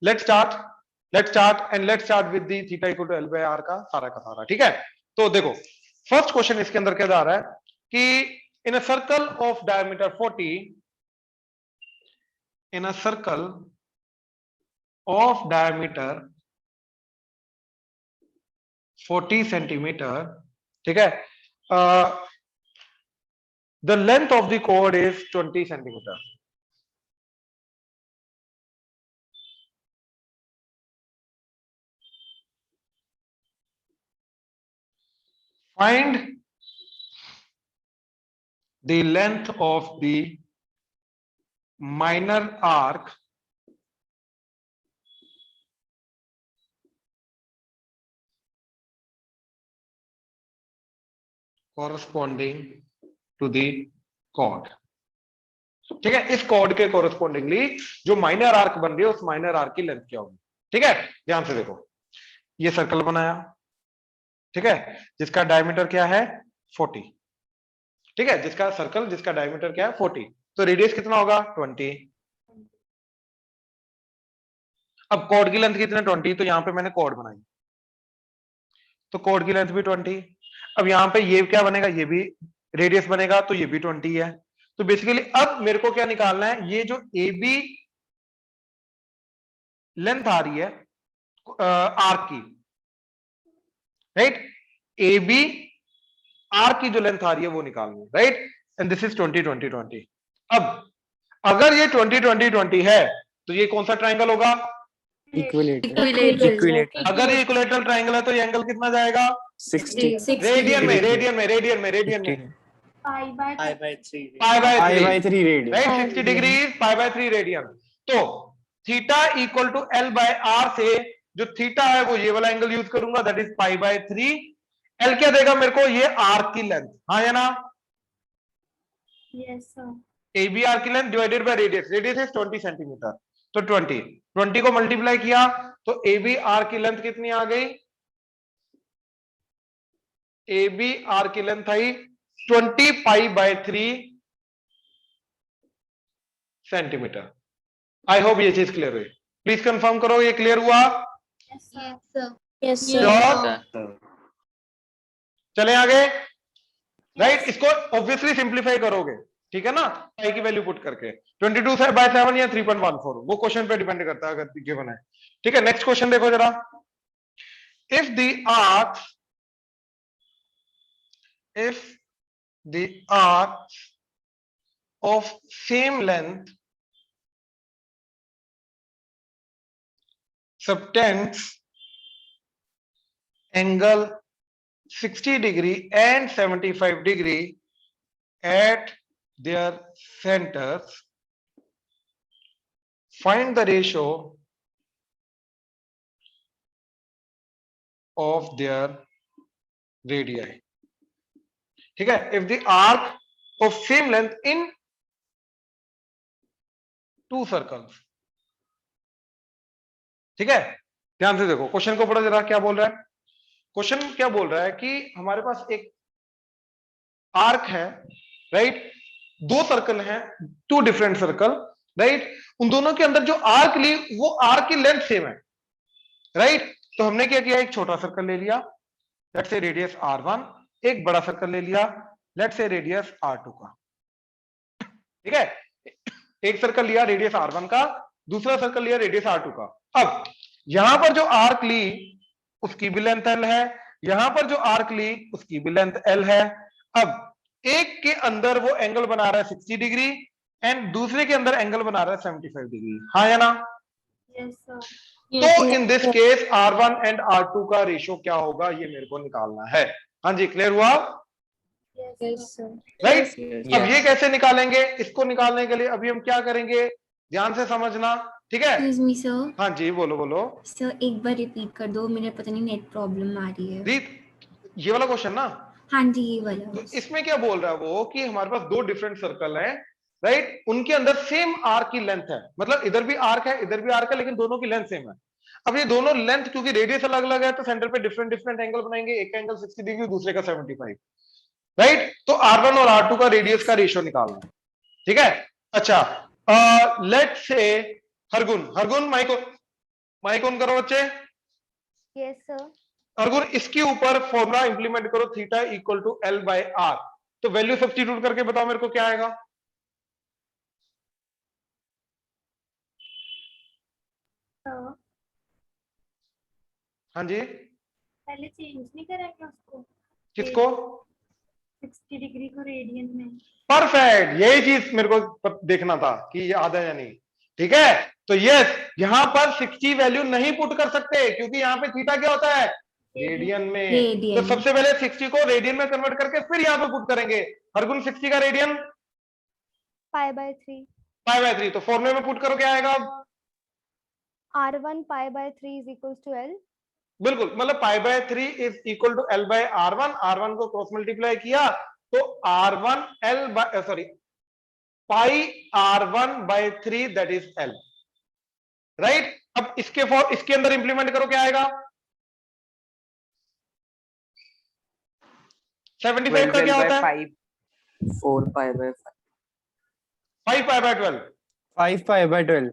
Let's start and let's start with the theta equal to L by R का सारा, ठीक है। तो देखो फर्स्ट क्वेश्चन इसके अंदर क्या जा रहा है कि in a circle of diameter 40, in a circle of diameter 40 centimetre, ठीक है, the length of the chord is 20 centimetre. Find the length of the minor arc corresponding to the chord, ठीक है। इस कॉर्ड के कोरस्पोंडिंगली जो माइनर आर्क बन रही है उस माइनर आर्क की लेंथ क्या होगी, ठीक है। ध्यान से देखो, ये सर्कल बनाया, ठीक है, जिसका डायमीटर क्या है 40, ठीक है, जिसका सर्कल जिसका डायमीटर क्या है 40, तो रेडियस कितना होगा 20। अब कॉर्ड की लेंथ कितना 20, तो यहां पे मैंने कॉर्ड बनाई, तो कॉर्ड की लेंथ भी 20। अब यहां पे ये क्या बनेगा, ये भी रेडियस बनेगा, तो ये भी 20 है। तो बेसिकली अब मेरे को क्या निकालना है, ये जो ए बी लेंथ आ रही है आर्क की, राइट, ए बी आर्क की जो लेंथ आ रही है वो निकालनी है, राइट, एंड दिस इज 20 20 20। अब अगर ये 20 20 20 है तो ये कौन सा ट्राइंगल होगा, इक्विलेटरल। अगर ये इक्विलेटरल ट्राइंगल है तो ये एंगल कितना जाएगा 60 रेडियन में pi by 3 radian, right, 60 degree pi by 3 radian. तो theta equal to L by R से जो थीटा है वो ये वाला एंगल यूज करूंगा, that is pi by 3। L क्या देगा मेरे को, ये आर्क की लेंथ, हाँ या ना, yes sir, A B arc की length divided by radius, radius is 20 centimetre, तो 20 को मल्टीप्लाई किया तो ए बी आर की लेंथ कितनी आ गई, ए बी आर की लेंथ आई 20 pi by 3 centimetre. I hope ये चीज क्लियर हुई, प्लीज कंफर्म करो ये क्लियर हुआ। यस सर चले आगे, राइट, इसको ऑब्वियसली सिंप्लीफाई करोगे, ठीक है ना, पाई की वैल्यू पुट करके 22/7 या 3.14, वो क्वेश्चन पे डिपेंड करता है अगर गिवन है, ठीक है। नेक्स्ट क्वेश्चन देखो जरा, if the arcs of same length subtends angle 60 degree and 75 degree at their centers, find the ratio of their radii, ठीक है। If the arc of same length in to circles, ठीक है, ध्यान से देखो question को पढ़ो जरा, क्या बोल रहा है क्वेश्चन, क्या बोल रहा है कि हमारे पास एक आर्क है, राइट, दो सर्कल हैं, टू डिफरेंट सर्कल, राइट, उन दोनों के अंदर जो आर्क ली वो आर्क की लेंथ सेम है, राइट। तो हमने क्या किया, एक छोटा सर्कल ले लिया, लेट्स से रेडियस r1, एक बड़ा सर्कल ले लिया, लेट्स से रेडियस r2 का, ठीक है, एक सर्कल लिया रेडियस r1 का, दूसरा सर्कल लिया रेडियस r2 का। अब यहां पर जो आर्क ली उसकी भी लेंथ l है, यहां पर जो आर्क ली उसकी भी लेंथ l है। अब एक के अंदर वो एंगल बना रहा है 60 डिग्री एंड दूसरे के अंदर एंगल बना रहा है 75 डिग्री, हाँ या ना, यस सर। तो in this case R1 and R2 का रेशियो क्या होगा ये मेरे को निकालना है। हाँ जी, क्लियर हुआ, यस सर, राइट। अब ये कैसे निकालेंगे, इसको निकालने के लिए अभी हम क्या करेंगे, ध्यान से समझना, ठीक है। Excuse me, sir. हाँ जी बोलो बोलो। सर एक बार रिपीट कर दो, मेरे पता नहीं नेट प्रॉब्लम आ रही है। रीत, ये वाला क्वेश्चन ना, हाँ जी ये वाला। तो इसमें क्या बोल रहा है वो कि हमारे पास दो डिफरेंट सर्कल हैं, राइट, उनके अंदर सेम आर्क की लेंथ है, मतलब इधर भी आर्क है इधर भी आर्क है लेकिन दोनों की लेंथ सेम है। अब ये दोनों लेंथ क्योंकि रेडियस अलग अलग है तो सेंटर पे डिफरेंट डिफरेंट एंगल बनाएंगे, एक का एंगल 60 डिग्री दूसरे का 75, राइट। तो R1 और R2 का रेडियस का रेशियो निकालना है, ठीक है। अच्छा let's say Hargun mic mic on करो बच्चे। Yes, sir. और इसके ऊपर फॉर्मूला इंप्लीमेंट करो, theta equal to L by R. तो वैल्यू सब्स्टिट्यूट करके बताओ मेरे को क्या आएगा। Sir, हाँ जी, पहले चेंज नहीं करेंगे उसको किसको? 60 डिग्री को रेडियन में। परफेक्ट, यही चीज मेरे को देखना था कि ये आधा या नहीं। ठीक है, तो यस, यहां पर 60 वैल्यू नहीं पुट कर सकते क्योंकि यहां पे थीटा क्या होता है, रेडियन में। तो रेडियन। सबसे पहले 60 को रेडियन में कन्वर्ट करके फिर यहां पे पुट करेंगे। हरगुन 60 का radian pi by 3। Pi by 3, तो फॉर्मूले में पुट करो, क्या आएगा? R1 pi by 3 is equal to L। बिल्कुल, मतलब pi by 3 is equal to L by R1। R1 को क्रॉस मल्टीप्लाई किया तो R1 L by sorry pi R1 by 3 that is L, right. अब इसके अंदर इंप्लीमेंट करो, क्या आएगा? 75 का क्या होता है? 4 pi by 5 pi by 12। 5 pi by 12।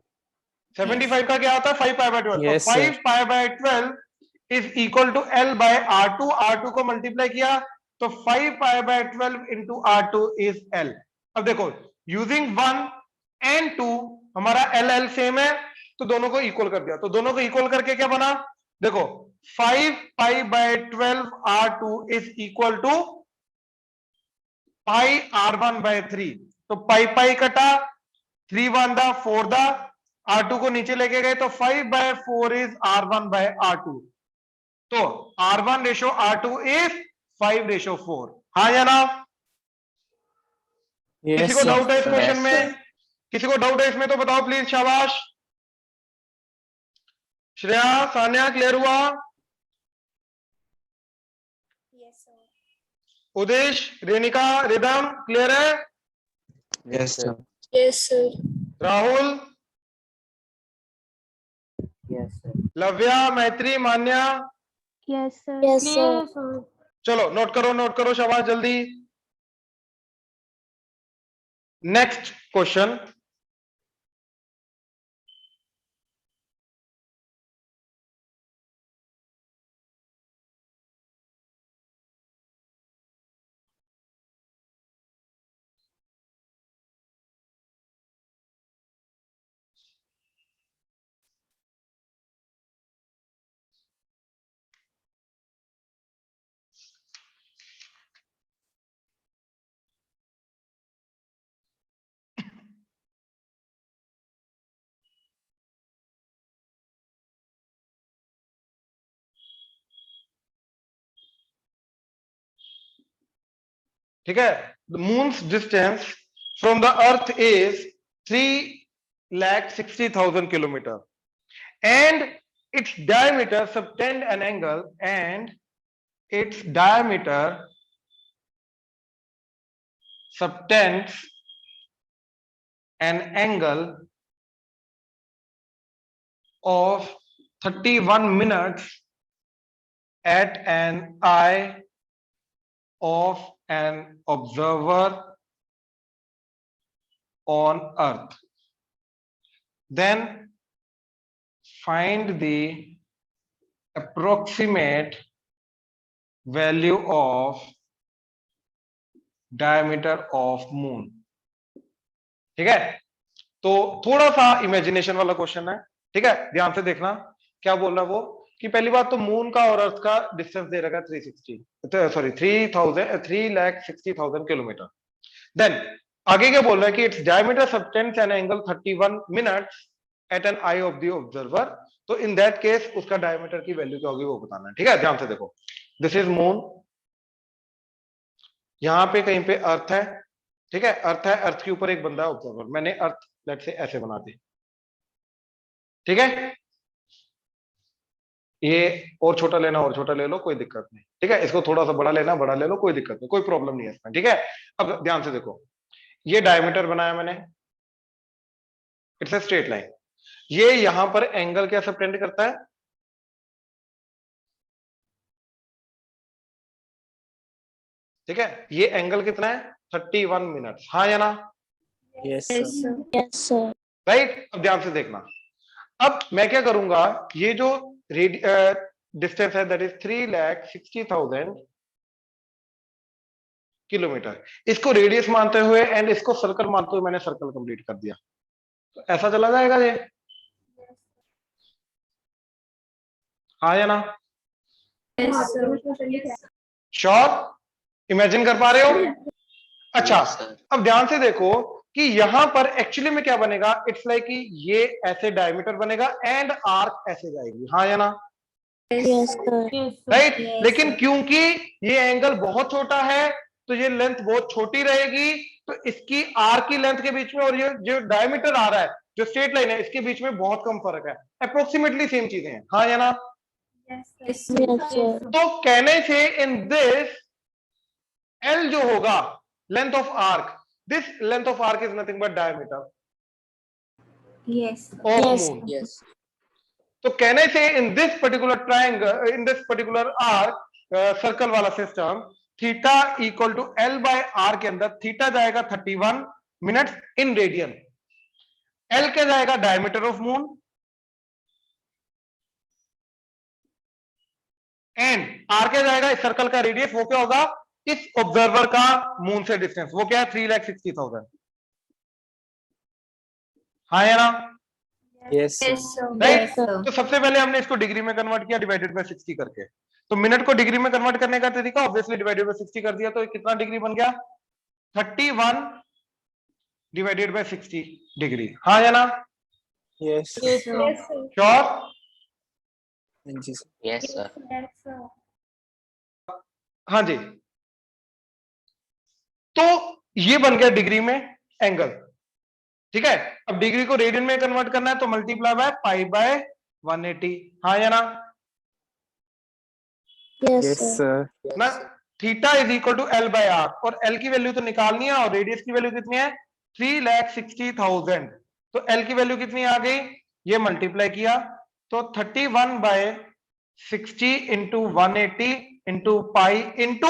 75 का क्या होता है? 5 पाई बाय 12। Yes, तो 5 pi by 12 is equal to L by R2। R2 को मल्टीप्लाई किया तो 5 pi by 12 into R2 is L। अब देखो, यूजिंग 1 एंड 2 हमारा L सेम है, तो दोनों को इक्वल कर दिया। तो दोनों को इक्वल करके क्या बना, देखो 5 pi by 12 R2 is equal to pi R1 by 3। तो पाई पाई कटा, 3 1 दा 4 दा, R2 को नीचे लेके गए तो 5 bye 4 is R1 bye R2। तो R1 ratio R2 is 5 ratio 4। हाँ या ना? किसी को डाउट है इस क्वेश्चन में? किसी को डाउट है इसमें तो बताओ प्लीज, शाबाश। श्रेया, सान्या, क्लियर हुआ? Yes sir. Udesh, Renika, Ridham, clear है? Yes sir. Yes sir. Rahul, yes sir. Lavya, Maitri, Manya, yes sir. Yes, sir. चलो नोट करो, शाबाश, जल्दी। नेक्स्ट क्वेश्चन, ठीक है। The moon's distance from the earth is 3,60,000 kilometre and its diameter subtend an angle and its diameter subtends an angle of 31 minutes at an eye of an observer on earth. Then find the approximate value of diameter of moon. ठीक है, तो थोड़ा सा imagination वाला question है। ठीक है, ध्यान से देखना क्या बोल रहा है वो, कि पहली बात तो मून का और अर्थ का डिस्टेंस दे रखा है 3,60,000 किलोमीटर। देन आगे क्या बोल रहा है कि it's diameter subtends an angle 31 minutes at an eye of the observer. तो इन दैट केस उसका डायमीटर की वैल्यू क्या होगी वो बताना है। ठीक है, ध्यान से देखो, दिस इज मून, यहां पे कहीं पे अर्थ है। ठीक है, अर्थ है, अर्थ के ऊपर एक बंदा है ऑब्जर्वर। मैंने अर्थ लेट से ऐसे बना दी। ठीक है, ये और छोटा लेना और छोटा ले लो, कोई दिक्कत नहीं। ठीक है, इसको थोड़ा सा बड़ा लेना, बड़ा ले लो, कोई दिक्कत नहीं, कोई प्रॉब्लम नहीं है इसमें। ठीक है, अब ध्यान से देखो, ये डायमीटर बनाया मैंने, इट्स अ स्ट्रेट लाइन। ये यहां पर एंगल क्या सबटेंड करता है? ठीक है, ये एंगल कितना है? 31 मिनट्स। हाँ या ना? Yes yes sir. Sir. Yes sir. Right. अब ध्यान से देखना, अब मैं क्या करूंगा, ये जो डिस्टेंस है दैट इज 3,60,000 किलोमीटर, इसको रेडियस मानते हुए एंड इसको सर्कल मानते हुए मैंने सर्कल कंप्लीट कर दिया। तो ऐसा चला जाएगा ये, हाँ या ना? श्योर? इमेजिन कर पा रहे हो? अच्छा, Yes, sir. अब ध्यान से देखो कि यहां पर एक्चुअली में क्या बनेगा, इट्स लाइक कि ये ऐसे डायमीटर बनेगा एंड आर्क ऐसे जाएगी, हाँ या ना? राइट? लेकिन क्योंकि ये एंगल बहुत छोटा है तो ये लेंथ बहुत छोटी रहेगी, तो इसकी आर्क की लेंथ के बीच में और ये जो डायमीटर आ रहा है, जो स्ट्रेट लाइन है, इसके बीच में बहुत कम फर्क है, अप्रोक्सीमेटली सेम चीजें हैं, हाँ या ना? तो कहने से इन दिस L जो होगा length of arc, this length of arc is nothing but diameter Yes. Of moon. Yes. तो कहने से in this particular triangle, in this particular arc, circle वाला सिस्टम, theta equal to L by R के अंदर theta जाएगा 31 minutes in radian, L क्या जाएगा diameter of moon, and R क्या जाएगा इस सर्कल का रेडियस, वो क्या होगा इस ऑब्जर्वर का मून से डिस्टेंस, वो क्या है 3,60,000, हाँ या ना? Yes. Yes, sir. Right? Yes, sir. तो सबसे पहले हमने इसको डिग्री में कन्वर्ट किया डिवाइडेड बाय 60 करके, तो मिनट को डिग्री में कन्वर्ट करने का तरीका ऑब्वियसली डिवाइडेड बाय 60 कर दिया, तो कितना डिग्री बन गया 31 डिवाइडेड बाय 60 डिग्री, हाँ या ना? Yes. श्योर? Yes, sir. हाँ जी, तो ये बन गया डिग्री में एंगल, ठीक है। अब डिग्री को रेडियन में कन्वर्ट करना है तो मल्टीप्लाई बाय पाई बाय 180, हाँ या ना? Yes, sir. ना theta is equal to L by R, और L की वैल्यू तो निकालनी है और रेडियस की वैल्यू कितनी है 3,60,000, तो L की वैल्यू कितनी आ गई, ये मल्टीप्लाई किया तो 31 by 60 into 180 into pi into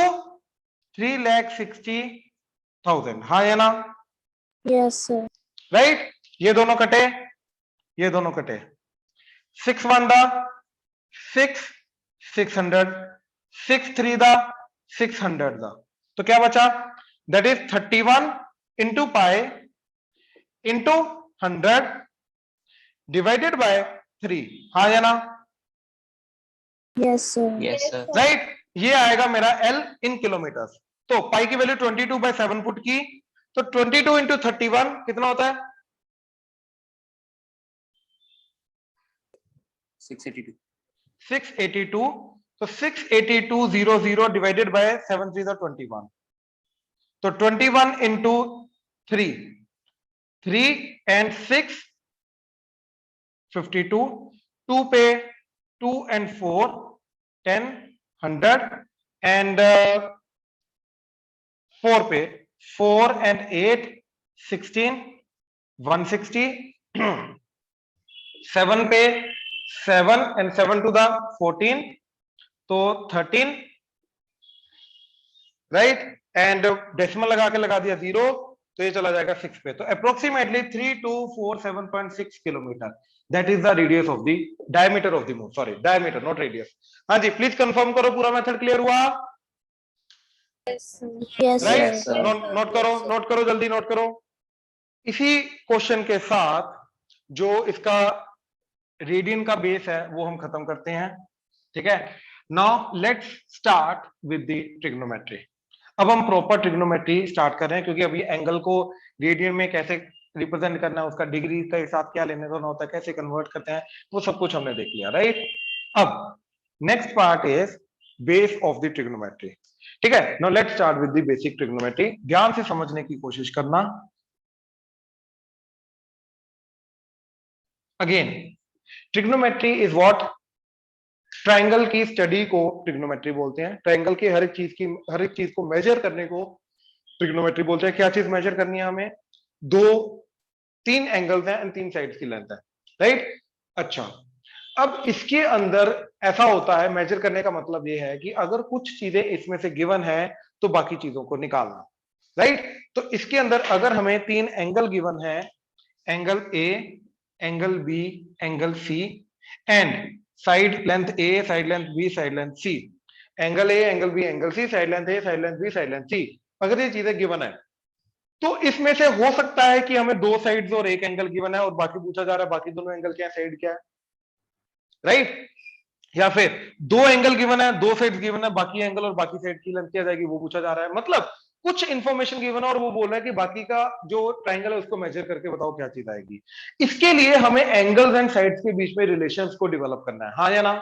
3,60,000, हाँ या ना? Yes, sir. राइट? ये दोनों कटे, ये दोनों कटे, 6 1 दा 6 600, 6 3 दा 600 दा, तो क्या बचा that is 31 into pi into 100 divided by 3, हाँ या ना? Yes, sir. Yes, sir. Right? ये आएगा मेरा L इन किलोमीटर, तो पाई की वैल्यू 22 बाय 7 पुट की, तो 22 इंटू 31 कितना होता है 682. 682, तो 68200 डिवाइडेड बाय 7 3 21, तो 21 इंटू 3 एंड 6 52, 2 पे 2 एंड 4 10 100 एंड 4 पे 4 एंड 8 16 160 7 पे 7 एंड 7 टू द 14, तो 13, राइट? एंड डेसिमल लगा के लगा दिया 0, तो ये चला जाएगा 6 पे, तो approximately 3247.6 kilometre, that is the radius of the diameter of the moon, sorry diameter not radius. हाँ जी, प्लीज कंफर्म करो पूरा मेथड क्लियर हुआ? Yes, right? sir. नोट करो जल्दी, नोट करो। इसी क्वेश्चन के साथ जो इसका रेडियन का बेस है वो हम खत्म करते हैं, ठीक है। Now let's start with the trigonometry. अब हम प्रॉपर ट्रिग्नोमेट्री स्टार्ट कर रहे हैं, क्योंकि अभी एंगल को रेडियन में कैसे रिप्रेजेंट करना है, उसका डिग्री का हिसाब क्या लेने देना होता है, कैसे कन्वर्ट करते हैं, वो सब कुछ हमने देख लिया, राइट? अब next part is base of the trigonometry, ठीक है। Now let's start with the basic trigonometry. ध्यान से समझने की कोशिश करना। Again trigonometry is what, triangle की स्टडी को ट्रिग्नोमेट्री बोलते हैं। ट्रायंगल की हर एक चीज को मेजर करने को ट्रिग्नोमेट्री बोलते हैं। क्या चीज मेजर करनी है हमें, 3 एंगल्स हैं एंड 3 साइड्स की लेंथ है, राइट? अच्छा, अब इसके अंदर ऐसा होता है, मेजर करने का मतलब ये है कि अगर कुछ चीजें इसमें से गिवन है तो बाकी चीजों को निकालना, राइट? तो इसके अंदर अगर हमें 3 एंगल गिवन है, angle A, angle B, angle C, and side length a, side length b, side length c. Angle A, angle B, angle C, side length a, side length b, side length c. अगर ये चीजें given है तो इसमें से हो सकता है कि हमें दो साइड्स और एक एंगल गिवन है और बाकी पूछा जा रहा है बाकी दोनों एंगल क्या है, साइड क्या है, राइट? या फिर दो एंगल गिवन है, दो साइड गिवन है, बाकी एंगल और बाकी साइड की लेंथ क्या जाएगी वो पूछा जा रहा है। मतलब कुछ इंफॉर्मेशन गिवन है और वो बोल रहा है कि बाकी का जो ट्राइंगल है उसको मेजर करके बताओ क्या चीज आएगी। इसके लिए हमें एंगल्स एंड साइड्स के बीच में रिलेशंस को डेवलप करना है, हाँ या ना,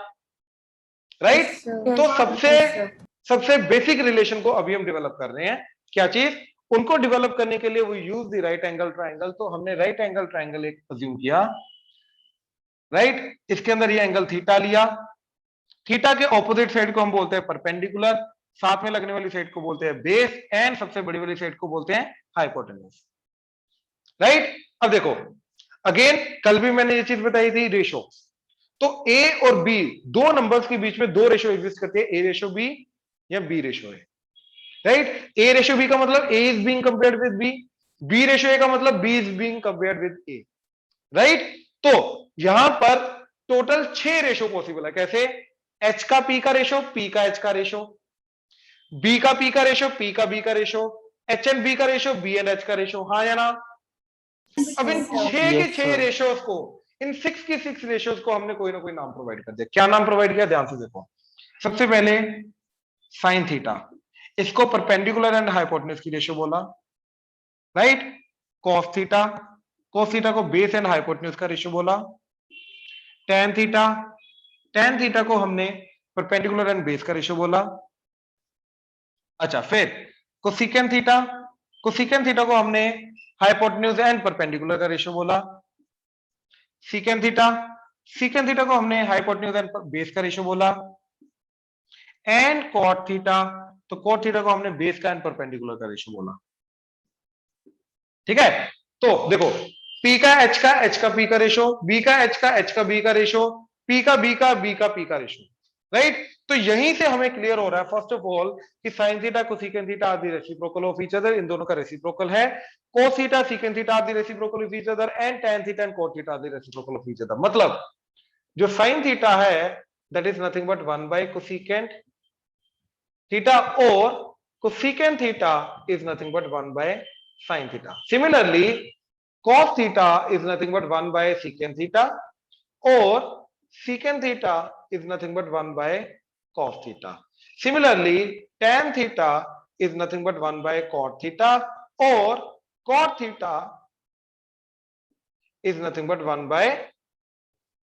राइट? Yes, sir. तो Yes, sir. सबसे बेसिक रिलेशन को अभी हम डेवलप कर रहे हैं। क्या चीज? उनको डेवलप करने के लिए वो use the right angle triangle. तो हमने राइट एंगल ट्राइंगल एक अज्यूम किया, राइट? इसके अंदर ये एंगल थीटा लिया। थीटा के ऑपोजिट साइड को हम बोलते हैं परपेंडिकुलर, साथ में लगने वाली साइड को बोलते हैं बेस, एंड सबसे बड़ी वाली साइड को बोलते हैं हाइपोटेन्यूज, राइट? अब देखो अगेन, कल भी मैंने ये चीज बताई थी, रेशो। तो ए और बी दो नंबर्स के बीच में दो रेशो एग्जिस्ट करते हैं, ए रेशो बी या B ratio A, right? A ratio B का मतलब A is being compared with B, B ratio A का मतलब B is being compared with A, right? तो यहां पर टोटल 6 रेशो पॉसिबल है। कैसे? एच का पी का रेशो, पी का एच का रेशो, बी का पी का रेशो, पी का बी का रेशो, एच एंड बी का रेशो, बी एंड एच का रेशो, हाँ या ना? अब इन 6 के Yes, 6 sir. रेशोज को, इन 6 के 6 रेशोज को हमने कोई ना कोई नाम प्रोवाइड कर दिया। क्या नाम प्रोवाइड किया? ध्यान से देखो। सबसे पहले साइन थीटा, इसको परपेंडिकुलर एंड हाइपोटेन्यूज की रेशो बोला, right? Cos theta, cos theta को बेस एंड हाइपोटेन्यूज का रेशो बोला। टेन थीटा, टेन थीटा को हमने परपेंडिकुलर एंड बेस का रेशो बोला। अच्छा, फिर कोसेकेंट थीटा, कोसेकेंट थीटा को हमने हाइपोटेन्यूज एंड परपेंडिकुलर का रेशो बोला। सीकेंट थीटा, सीकेंट थीटा को हमने हाइपोटेन्यूज एंड बेस का रेशो बोला। एंड कॉट थीटा, तो कॉट थीटा को हमने बेस का एंड परपेंडिकुलर का रेशो बोला। ठीक है? तो देखो, पी का एच का, एच का पी का रेशो, बी का एच का, एच का बी का रेशो, पी का बी का, बी का पी का रेशो, राइट? तो यहीं से हमें क्लियर हो रहा है फर्स्ट ऑफ ऑल कि sine theta cosecant theta are the reciprocal of each other, इन दोनों का रेसिप्रोकल है। Cos theta secant theta are the reciprocal of each other, and tan theta and cot theta are the reciprocal of each other. मतलब जो sine theta है that is nothing but 1 by cosecant theta, और cosecant theta is nothing but 1 by sin theta. Similarly, cos theta is nothing but 1 by secant theta, or secant theta is nothing but 1 by cos theta. Similarly, tan theta is nothing but 1 by cot theta, or cot theta is nothing but 1 by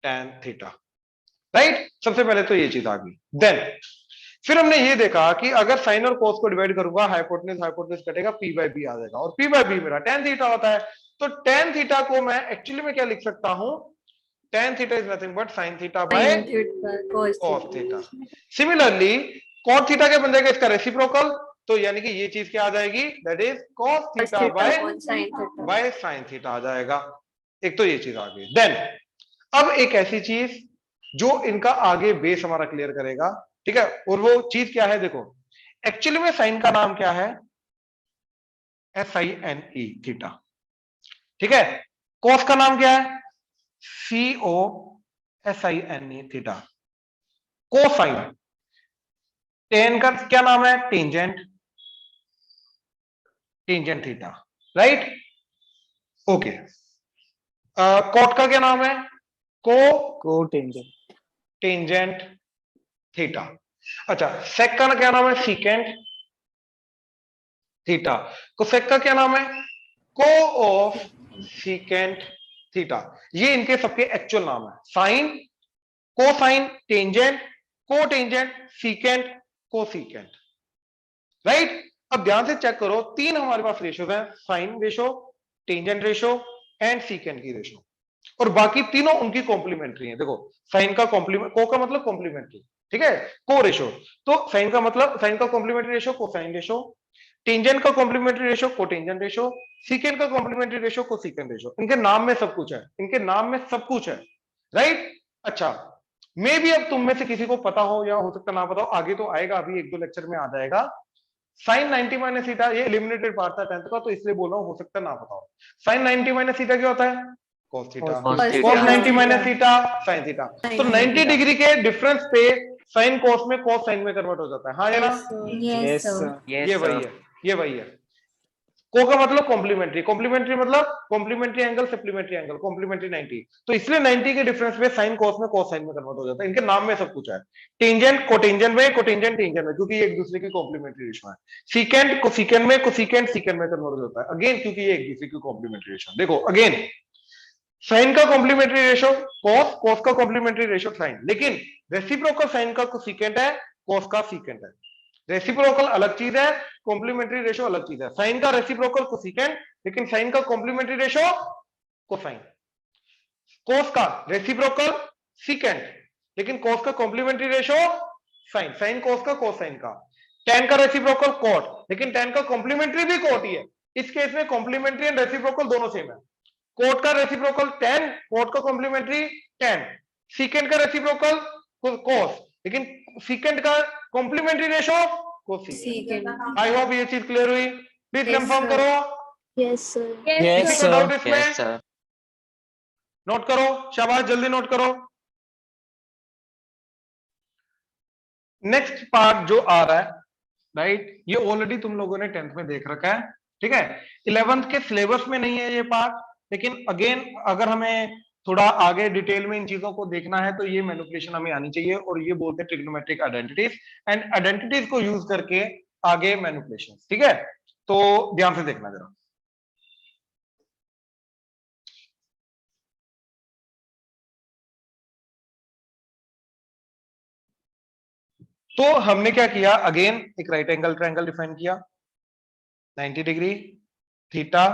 tan theta. Right? सबसे पहले तो ये चीज आ गई। Then फिर हमने ये देखा कि अगर साइन और कोस को डिवाइड करूंगा, हाइपोटेन्यूज हाइपोटेन्यूज कटेगा, पी बाय बी आ जाएगा, और पी बाय बी मेरा tan थीटा होता है। तो tan थीटा को मैं एक्चुअली में क्या लिख सकता हूं? tan theta is nothing but sin theta by Sin theta, cos cos theta. Theta. Similarly cot theta क्या बन जाएगा? इसका रेसिप्रोकल, तो यानी कि ये चीज क्या आ जाएगी? That is cos Cos theta theta by upon sin theta. sin theta आ जाएगा। एक तो ये चीज आ गई। देन अब एक ऐसी चीज जो इनका आगे बेस हमारा क्लियर करेगा, ठीक है? और वो चीज क्या है? देखो, एक्चुअली में साइन का नाम क्या है? SINE थीटा, ठीक है? कोस का नाम क्या है? COSINE theta. कोसाइन, टेन का क्या नाम है? Tangent, tangent theta, right? Okay. Cot का क्या नाम है? Cotangent. Tangent theta. अच्छा, सेक का क्या नाम है? Secant theta. कोसेक का क्या नाम है? को ऑफ सीकेंट थीटा। ये इनके सबके एक्चुअल नाम है। Sine, cosine, tangent, cotangent, secant, cosecant, right? अब ध्यान से चेक करो, तीन हमारे पास रेशोज हैं, sine ratio, tangent ratio and secant की रेशो, और बाकी तीनों उनकी कॉम्प्लीमेंट्री हैं। देखो, साइन का कॉम्प्लीमेंट, को का मतलब कॉम्प्लीमेंट्री, ठीक है? को रेशो, तो साइन का मतलब, साइन का complementary ratio cosine ratio, tangent का complementary ratio cotangent ratio, secant का कॉम्प्लीमेंट्री रेशो कोसीकेंट रेशो। इनके नाम में सब कुछ है, इनके नाम में सब कुछ है, राइट? अच्छा, मे भी अब तुम में से किसी को पता हो या हो सकता ना पता हो, आगे तो आएगा, अभी एक दो लेक्चर में आ जाएगा। साइन 90 माइनस थीटा, ये एलिमिनेटेड पार्ट था 10th का, तो इसलिए बोल रहा हूं, हो सकता ना पता हो। साइन 90 माइनस थीटा क्या होता है? cos theta, Cos theta. cos 90 minus theta sin theta. तो Sin 90 theta. डिग्री के डिफरेंस पे sin cos में cos sin में कन्वर्ट हो जाता है, हाँ या ना? Yes, sir. Yes, Yes, sir. sir. Yes, ये वही sir. है, ये वही है। को का मतलब कॉम्प्लीमेंट्री, कॉम्प्लीमेंट्री मतलब complementary angle, supplementary angle, complementary 90। तो इसलिए 90 के डिफरेंस में साइन कॉस में कॉस साइन में कन्वर्ट हो जाता है। इनके नाम में सब कुछ है, टेंजेंट कोटेंजेंट में, कोटेंजेंट टेंजेंट में, क्योंकि ये एक दूसरे की कॉम्प्लीमेंट्री रेशो है। सीकेंट कोसिकेंट में, कोसिकेंट सीकेंट में कन्वर्ट हो जाता है, अगेन क्योंकि ये एक दूसरे की कॉम्प्लीमेंट्री रेशो। देखो अगेन, साइन का कॉम्प्लीमेंट्री रेशो कॉस, कॉस का कॉम्प्लीमेंट्री रेशो साइन, लेकिन रेसिप्रोकल साइन का कोसिकेंट है, कॉस का सीकेंट है। रेसिप्रोकल अलग चीज है, कॉम्प्लीमेंट्री रेशो अलग चीज है। साइन का रेसिप्रोकल कोसिकेंट, लेकिन साइन का कॉम्प्लीमेंट्री रेशो कोसाइन। कोस का रेसिप्रोकल सीकेंट, लेकिन कोस का complementary ratio sine, sine cos का कोसाइन का। टेन का रेसिप्रोकल कोट, लेकिन टेन का कॉम्प्लीमेंट्री भी कोट ही है। इस केस में कॉम्प्लीमेंट्री एंड रेसिप्रोकल दोनों सेम है। कोट का रेसिप्रोकल टेन, कोट का कॉम्प्लीमेंट्री टेन। सीकेंट का रेसिप्रोकल कोस, लेकिन सीकेंट का complementary ratio cosecant. Secant. I hope ये चीज क्लियर हुई। Please Yes, confirm sir. करो, Yes, sir. Yes, किसी को sir. डाउट इसमें? Yes, sir. नोट करो, शाबाश, जल्दी नोट करो। नेक्स्ट पार्ट जो आ रहा है, राइट, ये ऑलरेडी तुम लोगों ने 10th में देख रखा है, ठीक है। 11th के सिलेबस में नहीं है ये पार्ट, लेकिन अगेन अगर हमें थोड़ा आगे डिटेल में इन चीजों को देखना है तो ये मैनिपुलेशन हमें आनी चाहिए, और ये बोलते हैं ट्रिग्नोमेट्रिक आइडेंटिटीज, एंड आइडेंटिटीज को यूज करके आगे मैनिपुलेशन, ठीक है। तो ध्यान से देखना जरा। तो हमने क्या किया, अगेन एक राइट एंगल ट्रायंगल डिफाइन किया, 90 degree, theta,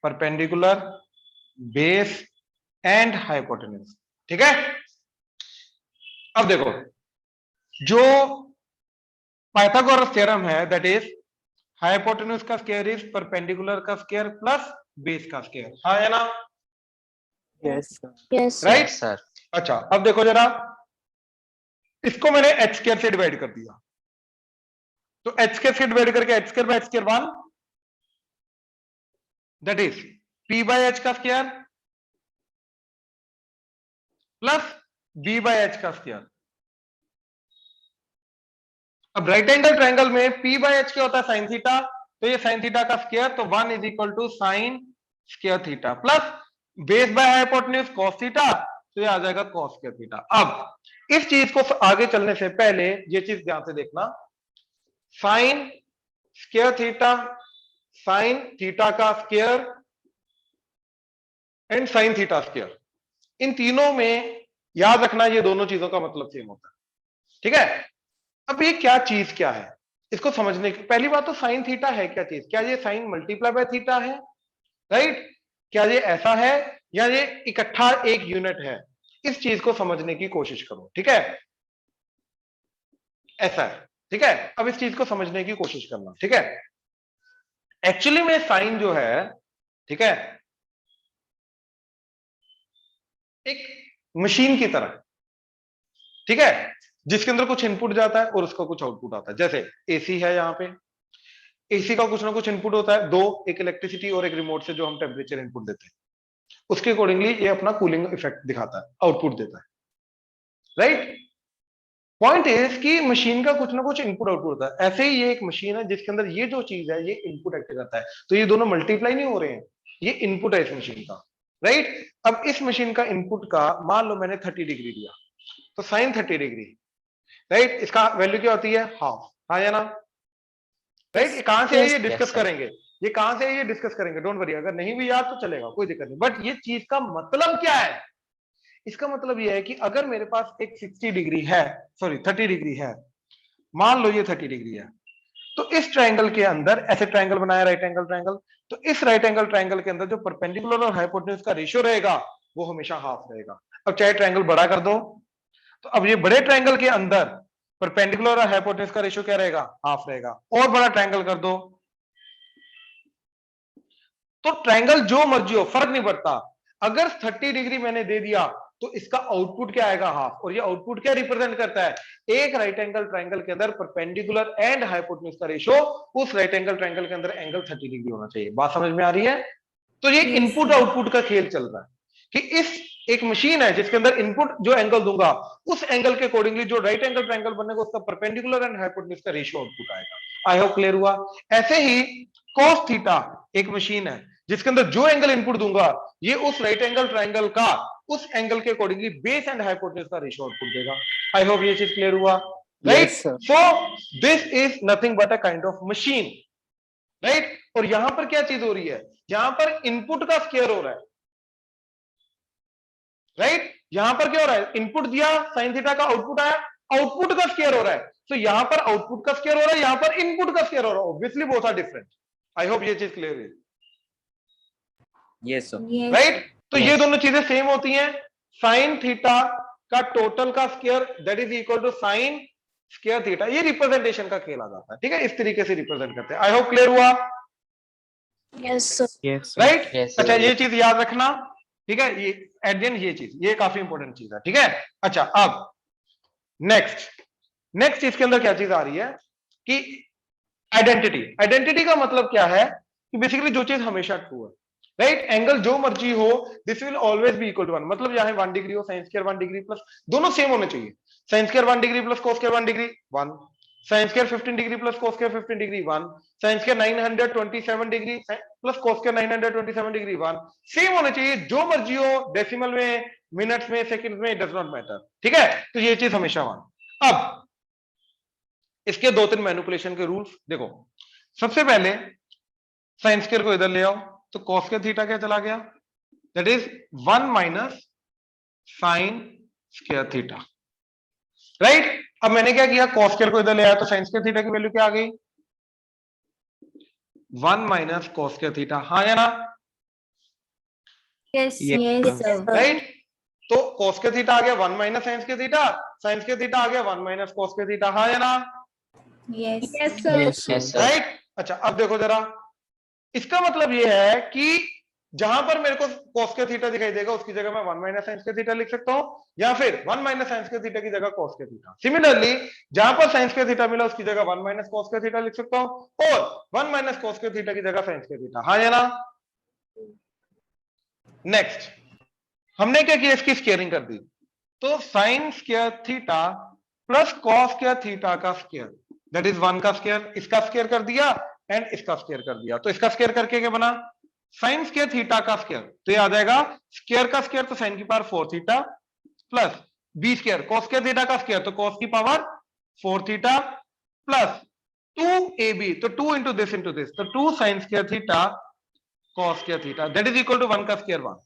perpendicular, base and hypotenuse, ठीक है। अब देखो, जो पाइथागोरस थ्योरम है, दैट इज हाइपोटेन्यूज का स्क्वायर इज परपेंडिकुलर का स्क्वायर प्लस बेस का स्क्वायर, हाँ या ना? Yes, sir. Yes, sir. Right. Yes, sir. अच्छा, अब देखो जरा, इसको मैंने एच स्क्वायर से डिवाइड कर दिया, तो एच स्क्वायर से डिवाइड करके H square by H square 1, that is P by H का square plus B by H का स्क्वायर। अब राइट एंगल ट्रायंगल में पी बाय एच क्या होता है, साइन थीटा, तो ये साइन थीटा का स्क्वायर, तो 1 is equal to sine square theta, plus base by hypotenuse cos theta, तो ये आ जाएगा कॉस स्क्वायर थीटा। अब इस चीज को आगे चलने से पहले ये चीज ध्यान से देखना, sine square theta, sine theta का square and sine theta square, इन तीनों में याद रखना ये दोनों चीजों का मतलब सेम होता है, ठीक है। अब ये क्या चीज क्या है, इसको समझने की पहली बात तो साइन थीटा है क्या चीज, क्या ये साइन मल्टीप्लाई बाय थीटा है, राइट, क्या ये ऐसा है या ये इकट्ठा एक यूनिट है, इस चीज को समझने की कोशिश करो, ठीक है। ऐसा है, ठीक है। अब इस चीज को समझने की कोशिश करना, ठीक है। एक्चुअली में साइन जो है, ठीक है, एक मशीन की तरह, ठीक है, जिसके अंदर कुछ इनपुट जाता है और उसका कुछ आउटपुट आता है। जैसे एसी है, यहाँ पे एसी का कुछ ना कुछ इनपुट होता है, दो, एक इलेक्ट्रिसिटी और एक रिमोट से जो हम टेम्परेचर इनपुट देते हैं, उसके अकॉर्डिंगली ये अपना कूलिंग इफेक्ट दिखाता है, आउटपुट देता है, राइट। पॉइंट इज कि मशीन का कुछ ना कुछ इनपुट आउटपुट होता है। ऐसे ही ये एक मशीन है जिसके अंदर ये जो चीज है ये इनपुट एक्ट करता है, तो ये दोनों मल्टीप्लाई नहीं हो रहे हैं, ये इनपुट है इस मशीन का, राइट। अब इस मशीन का इनपुट का मान लो मैंने 30 डिग्री दिया, तो साइन 30 डिग्री, राइट, इसका वैल्यू क्या होती है, हाफ, हाँ या ना, राइट। ये कहां से है ये डिस्कस करेंगे, ये कहां से है ये डिस्कस करेंगे, डोंट वरी, अगर नहीं भी याद तो चलेगा, कोई दिक्कत नहीं। बट ये चीज का मतलब क्या है, इसका मतलब ये है कि अगर मेरे पास एक 60 डिग्री है, सॉरी 30 डिग्री है, मान लो ये 30 डिग्री है, तो इस ट्रायंगल के अंदर ऐसे ट्रायंगल बनाया राइट एंगल ट्रायंगल, तो इस राइट एंगल ट्रायंगल के अंदर जो परपेंडिकुलर और हाइपोटेन्यूज का रेशियो रहेगा वो हमेशा हाफ रहेगा। अब चाहे ट्रायंगल बड़ा कर दो, तो अब ये बड़े ट्रायंगल के अंदर परपेंडिकुलर और हाइपोटेन्यूज का रेशियो क्या रहेगा, हाफ रहेगा। और बड़ा ट्रायंगल कर दो, तो ट्रायंगल जो मर्जी हो, फर्क नहीं पड़ता, अगर 30 डिग्री मैंने दे दिया तो इसका आउटपुट क्या आएगा, हाफ। और ये आउटपुट क्या रिप्रेजेंट करता है, एक राइट एंगल ट्रायंगल के अंदर परपेंडिकुलर एंड हाइपोटेन्यूज का रेशियो उस राइट एंगल ट्रायंगल के अंदर एंगल 30 डिग्री होना चाहिए। बात समझ में आ रही है? तो ये Yes, इनपुट sir. आउटपुट का खेल चल रहा है। कि इस एक मशीन है जिसके अंदर इनपुट जो एंगल दूंगा उस एंगल के अकॉर्डिंगली जो राइट एंगल ट्रायंगल बनेगा उसका परपेंडिकुलर एंड हाइपोटेन्यूज का रेशियो आउटपुट आएगा। आई होप क्लियर हुआ। ऐसे ही cos थीटा एक मशीन है जिसके अंदर जो एंगल इनपुट दूंगा ये उस राइट एंगल ट्रायंगल का उस एंगल के अकॉर्डिंगली बेस एंड हाइपोटेन्यूज का रेशियो आउटपुट देगा। आई होप ये चीज क्लियर हुआ, right. Yes, sir. So this is nothing but a kind of machine, right. और यहां पर क्या चीज हो रही है, यहां पर इनपुट का स्क्वायर हो रहा है, राइट। यहां पर क्या हो रहा है, इनपुट दिया साइन थीटा का, आउटपुट आया, आउटपुट का स्क्वायर हो रहा है। तो यहां पर आउटपुट का स्क्वायर हो रहा है, यहां पर इनपुट का स्क्वायर हो रहा है, obviously both are different. I hope ये चीज क्लियर है, Yes, sir. Yes. राइट। तो ये Yes. दोनों चीजें सेम होती हैं। साइन थीटा का टोटल का square that is equal to sine square theta, ये रिप्रेजेंटेशन का खेल आ जाता है, ठीक है। इस तरीके से रिप्रेजेंट करते हैं। आई होप क्लियर हुआ, Yes, sir. Yes, sir. Right. Yes, sir. अच्छा ये चीज याद रखना, ठीक है। ये एट द एंड ये चीज ये काफी इंपॉर्टेंट चीज है, ठीक है। अच्छा अब नेक्स्ट इसके अंदर क्या चीज आ रही है कि आइडेंटिटी का मतलब क्या है कि बेसिकली जो चीज हमेशा ट्रू है, राइट। एंगल जो मर्जी हो this will always be equal to 1, मतलब यहां 1 डिग्री हो साइन स्क्वायर 1 डिग्री प्लस दोनों सेम होने चाहिए। Sine square 1 degree plus cos square 1 degree 1, sine square 15 degree plus cos square 15 degree 1, sine square 927 degree plus cos square 927 degree 1, same होने चाहिए। जो मर्जी हो, डेसिमल में, मिनट्स में, सेकंड में, डज नॉट मैटर, ठीक है। तो ये चीज हमेशा 1। अब इसके 2-3 मैनिपुलेशन के रूल्स देखो। सबसे पहले साइन स्क्वायर को इधर ले आओ तो cos स्क्वायर थीटा क्या चला गया, that is 1 minus sine square theta, right. अब मैंने क्या किया, cos स्क्वायर को इधर ले आया तो साइन स्क्वायर थीटा की वैल्यू क्या आ गई, 1 माइनस cos स्क्वायर थीटा, हाँ या ना, Yes. Yes, Yes, sir. sir. Right. तो cos स्क्वायर थीटा आ गया 1 minus sine square theta, sine square theta आ गया 1 माइनस cos स्क्वायर थीटा, हाँ या ना, Yes. Yes, sir. Yes, sir. Yes, sir. Right. अच्छा अब देखो जरा, इसका मतलब ये है कि जहां पर मेरे को cos स्क्वायर थीटा दिखाई देगा उसकी जगह मैं 1 माइनस साइन स्क्वायर थीटा लिख सकता हूं, या फिर 1 माइनस साइन स्क्वायर थीटा की जगह cos स्क्वायर थीटा। सिमिलरली जहां पर साइन स्क्वायर थीटा मिला उसकी जगह 1 माइनस cos स्क्वायर थीटा लिख सकता हूं, और 1 माइनस cos स्क्वायर थीटा की जगह साइन स्क्वायर थीटा, हाँ या ना। नेक्स्ट हमने क्या किया, इसकी स्क्वायरिंग कर दी, तो sine square theta plus cos square theta का स्क्वायर दैट इज 1 का स्क्वायर, इसका स्क्वायर कर दिया एंड इसका स्क्वायर कर दिया। तो इसका स्क्वायर करके क्या बना, साइन स्क्वायर थीटा का स्क्वायर, तो ये आ जाएगा स्क्वायर का स्क्वायर तो साइन की power 4 theta plus B square cos square theta का स्क्वायर तो cos की पावर 4 थीटा प्लस 2ab, तो 2 इंटू दिस तो 2 sine square theta cos square theta that is equal to 1 का स्क्वायर 1,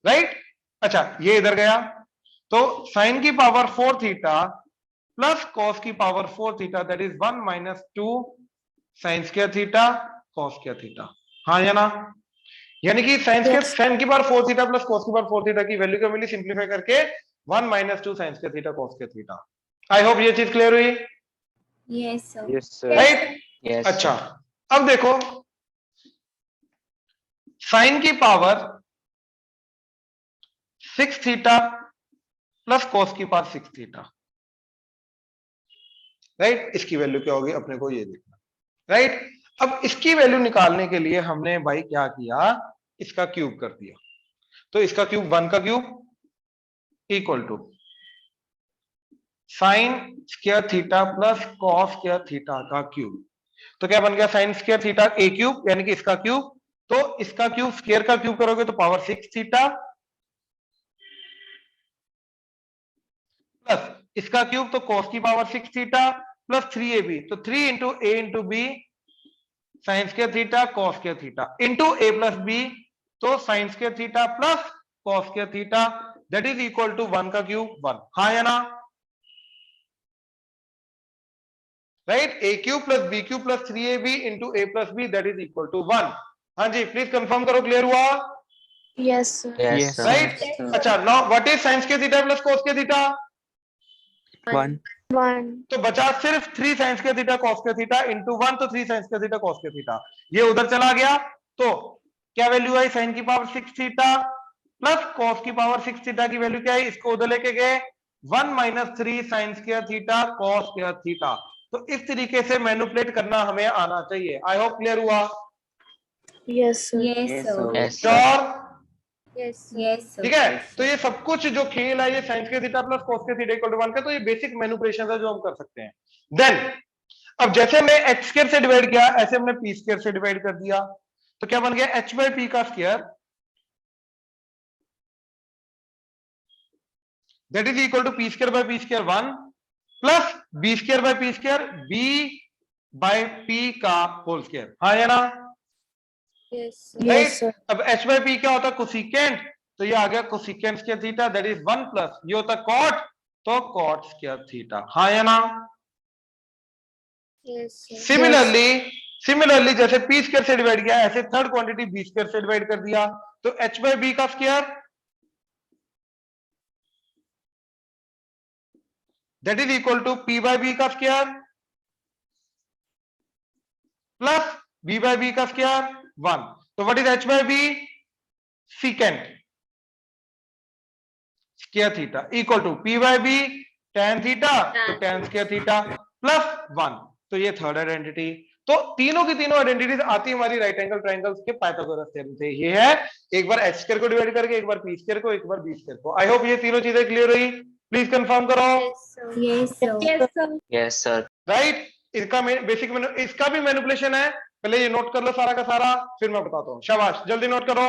राइट। अच्छा ये इधर गया तो साइन की पावर 4 थीटा प्लस cos की power 4 theta that is 1 minus 2 sine square theta cos square theta, हाँ या ना। यानी कि साइन स्क्वायर Yes. साइन की पावर 4 थीटा प्लस cos की पावर 4 थीटा की वैल्यू क्या मिली, सिंपलीफाई करके 1 minus 2 sine square theta cos square theta. आई होप ये चीज क्लियर हुई, Yes, sir. Yes, sir. Right. Yes. अच्छा अब देखो साइन की पावर 6 थीटा प्लस cos की पावर 6 थीटा, राइट। इसकी वैल्यू क्या होगी अपने को ये देखना, राइट। अब इसकी वैल्यू निकालने के लिए हमने भाई क्या किया, इसका क्यूब कर दिया, तो इसका क्यूब 1 का cube equal to sine square theta plus cos square theta का क्यूब, तो क्या बन गया sine square theta a cube यानी कि इसका क्यूब, तो इसका क्यूब स्क्वायर का क्यूब करोगे तो पावर 6 थीटा प्लस इसका क्यूब तो cos की पावर 6 थीटा प्लस 3ab, तो 3 into a into b sine square theta cos square theta into a plus b, तो sine square theta plus cos square theta that is equal to 1 का cube 1, हाँ या ना, right. a cube plus b cube plus 3ab into a plus b that is equal to 1। हाँ जी please confirm करो, clear हुआ, Yes, sir. Yes, Yes, sir. Right. sir. अच्छा now what is sine square theta plus cos square theta, 1. 1. तो बचा सिर्फ 3 sign square theta cos square theta into 1, तो 3 sign square theta cos square theta, ये उधर चला गया, तो क्या वैल्यू आई साइन की पावर 6 थीटा प्लस cos की पावर 6 थीटा की वैल्यू क्या है, इसको उधर लेके गए 1 minus 3 sign square theta cos square theta. तो इस तरीके से मैनिपुलेट करना हमें आना चाहिए। आई होप क्लियर हुआ, Yes, sir. Yes, Yes, sir. sir. Yes, sir. Sure, Yes, sir. ठीक है, तो ये सब कुछ जो खेल है ये साइंस के थीटा प्लस कॉस के थीटा इक्वल टू 1 का, तो ये बेसिक मैनिपुलेशन है जो हम कर सकते हैं। देन अब जैसे हमने एच स्क्वायर से डिवाइड किया ऐसे हमने पी स्क्वायर से डिवाइड कर दिया, तो क्या बन गया एच बाई पी का square that is equal to P square by P square 1 plus B square by P square B by P का होल स्क्वायर, हाँ या ना? Yes, sir. Right. Yes, sir. अब एच बाई पी क्या होता है cosecant, तो ये आ गया cosecant square theta that is 1 plus ये होता है कॉट, तो कॉट स्क्वायर थीटा, हाँ या ना? Yes, sir. सिमिलरली जैसे पी स्क्वायर से डिवाइड किया ऐसे थर्ड क्वांटिटी बी स्क्वायर से डिवाइड कर दिया, तो एच बाई बी का square that is equal to P by B का square plus B by B का स्क्वायर 1, तो what is H by B secant square theta equal to P by B tan theta, तो tan square theta plus 1, तो ये third identity. तो तीनों की तीनों आइडेंटिटीज आती है हमारी राइट एंगल ट्रायंगल्स के पाइथागोरस थ्योरम से। ये है एक बार एच स्क्वायर को डिवाइड करके, एक बार पी स्क्वायर को, एक बार बी स्क्वायर को। आई होप ये तीनों चीजें क्लियर हुई, प्लीज कंफर्म करो। Yes, sir. Yes, sir. Yes, sir. Right, इसका बेसिक इसका भी मैनिपुलेशन है, पहले ये नोट कर लो सारा का सारा, फिर मैं बताता हूँ। शाबाश, जल्दी नोट करो।